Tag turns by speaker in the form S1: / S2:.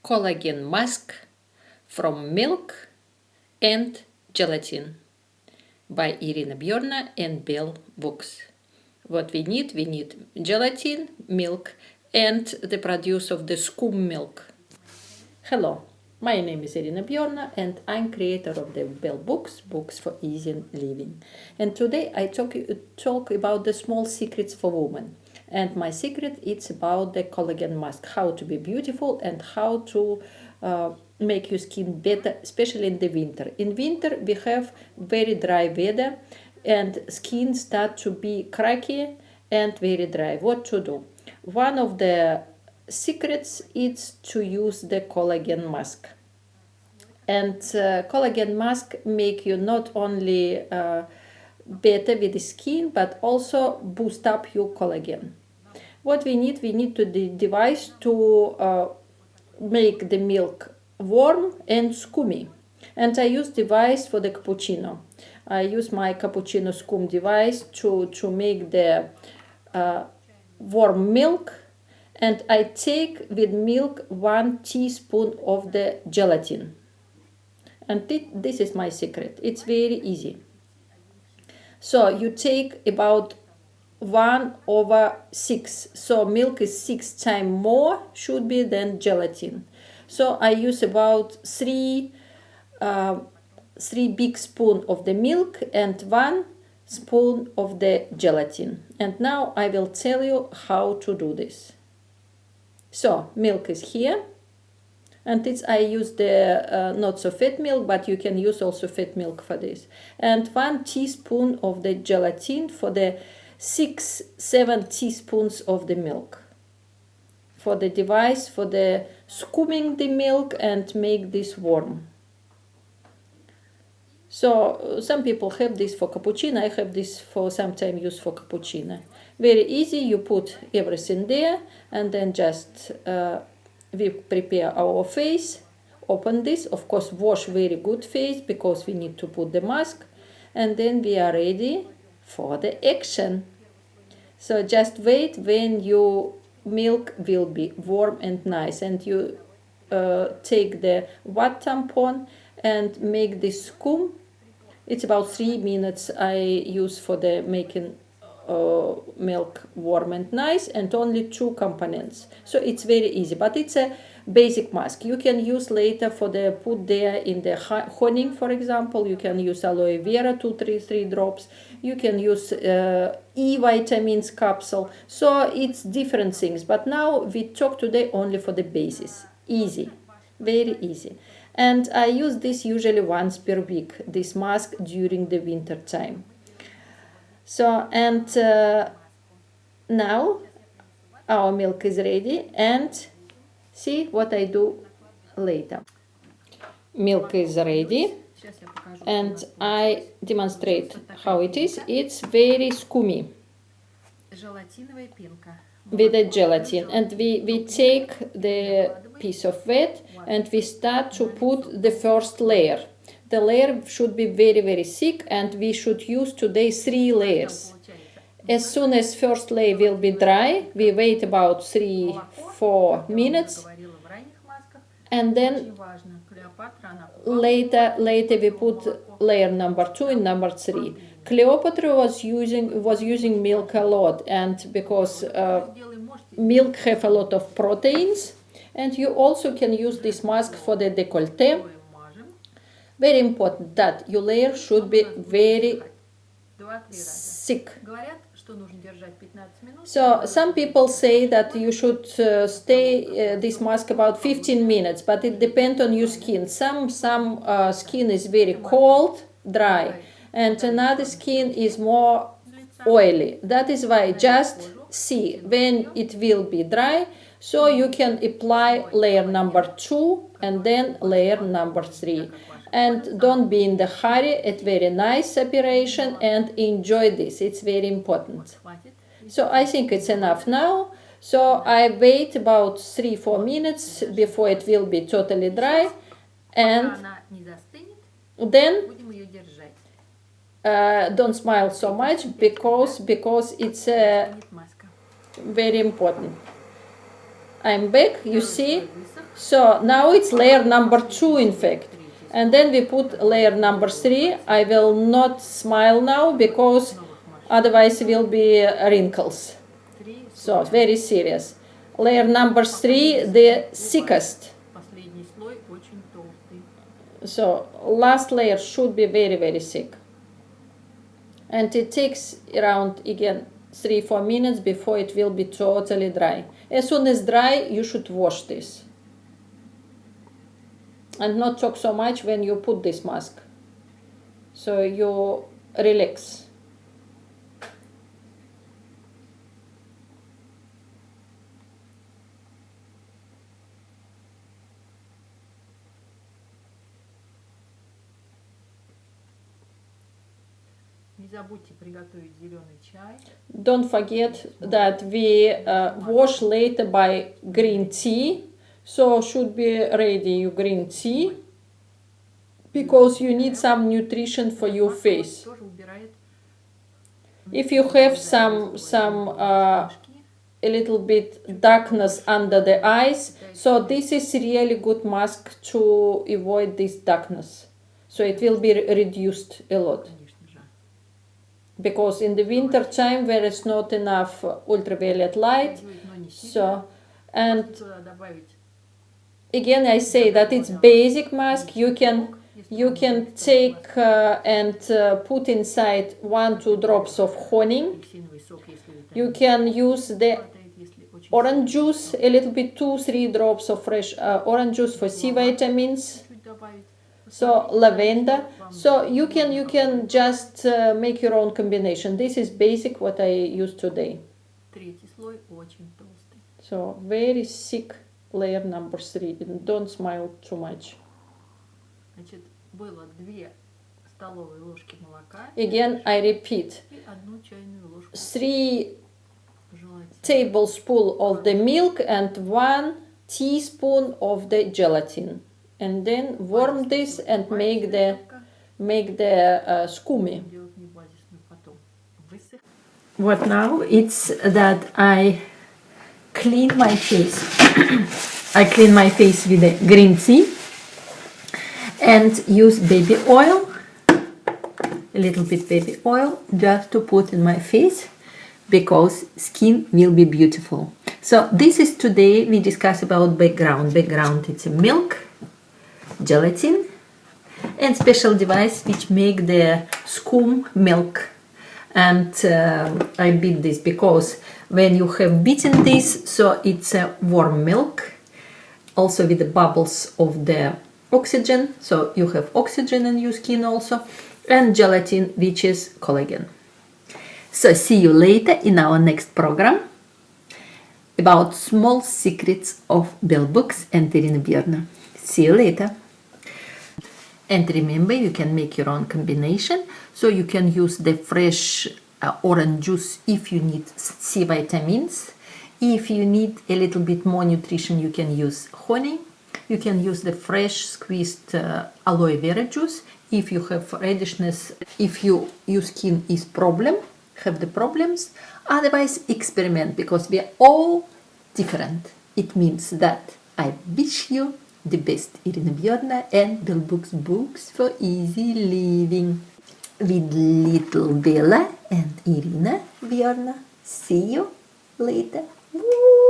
S1: Collagen mask from milk and gelatin by Irina Bjorna and Bell Books. What we need gelatin, milk, and the produce of the skim milk. Hello, my name is Irina Bjorna and I'm creator of the Bell Books, Books for Easy Living. And today I talk about the small secrets for women. And my secret it's about the collagen mask, how to be beautiful and how to make your skin better, especially in the winter. In winter we have very dry weather and skin start to be cracky and very dry. What to do? One of the secrets is to use the collagen mask. And collagen mask make you not only better with the skin but also boost up your collagen. What we need to the device to make the milk warm and scummy. And I use device for the cappuccino. I use my cappuccino skum device to make the warm milk, and I take with milk 1 teaspoon of the gelatin. And this is my secret. It's very easy. So you take about 1/6. So milk is 6 times more should be than gelatin. So I use about 3 big spoon of the milk and 1 spoon of the gelatin. And now I will tell you how to do this. So milk is here, and I use the not so fat milk, but you can use also fat milk for this. And 1 teaspoon of the gelatin for the 6-7 teaspoons of the milk. For the device, for the skimming the milk and make this warm. So some people have this for cappuccino. I have this for sometimes use for cappuccino. Very easy. You put everything there, and then just we prepare our face. Open this. Of course, wash very good face because we need to put the mask, and then we are ready for the action. So just wait when your milk will be warm and nice, and you take the wet tampon and make this skum. It's about 3 minutes I use for the making milk warm and nice, and only 2 components. So it's very easy, but it's a basic mask. You can use later for the put there in the honey, for example. You can use aloe vera 2-3 drops. You can use E vitamins capsule. So it's different things. But now we talk today only for the basis. Easy, very easy. And I use this usually once per week, this mask during the winter time. So, and now our milk is ready, and see what I do later. Milk is ready, and I demonstrate how it is. It's very scummy with the gelatin, and we take the piece of wet and we start to put the first layer. The layer should be very, very thick, and we should use today 3 layers. As soon as first layer will be dry, we wait about 3-4 minutes, and then later we put layer number 2 and number 3. Cleopatra was using milk a lot, and because milk have a lot of proteins, and you also can use this mask for the décolleté. Very important that your layer should be very thick. So some people say that you should stay this mask about 15 minutes, but it depends on your skin. Some skin is very cold, dry, and another skin is more oily. That is why just see when it will be dry, so you can apply layer number 2 and then layer number 3. And don't be in the hurry. It's very nice separation, and enjoy this. It's very important. So I think it's enough now. So I wait about 3-4 minutes before it will be totally dry, and then don't smile so much because it's very important. I'm back, you see. So now it's layer number 2 in fact. And then we put layer number 3. I will not smile now because otherwise will be wrinkles. So very serious. Layer number 3, the thickest. So last layer should be very, very thick. And it takes around, again, 3-4 minutes before it will be totally dry. As soon as dry, you should wash this. And not talk so much when you put this mask. So you relax. Don't forget that we wash later by green tea. So should be ready your green tea because you need some nutrition for your face. If you have some a little bit darkness under the eyes, so this is really good mask to avoid this darkness. So it will be reduced a lot. Because in the winter time there is not enough ultraviolet light. So, and again I say that it's basic mask. You can take and put inside 1-2 drops of honey. You can use the orange juice, a little bit 2-3 drops of fresh orange juice for C vitamins. So lavender. So you can just make your own combination. This is basic what I use today. So very thick layer number 3. Don't smile too much. Again, I repeat. 3 tablespoons of the milk and 1 teaspoon of the gelatin. And then warm this and make the skumi. What now? It's that I clean my face. I clean my face with the green tea and use baby oil, a little bit baby oil, just to put in my face because skin will be beautiful. So this is today we discuss about background. Background it's milk, gelatin and special device which make the skim milk. And I beat this because when you have beaten this, so it's a warm milk, also with the bubbles of the oxygen, so you have oxygen in your skin also, and gelatin which is collagen. So see you later in our next program about small secrets of Bell Books and Irina Bjorna. See you later. And remember, you can make your own combination. So you can use the fresh orange juice if you need C vitamins. If you need a little bit more nutrition, you can use honey. You can use the fresh squeezed aloe vera juice. If you have reddishness, if your skin is have the problems. Otherwise, experiment because we are all different. It means that I wish you the best, Irina Bjorna and Bell Books for easy living with little Bella and Irina Bjorna. See you later. Woo!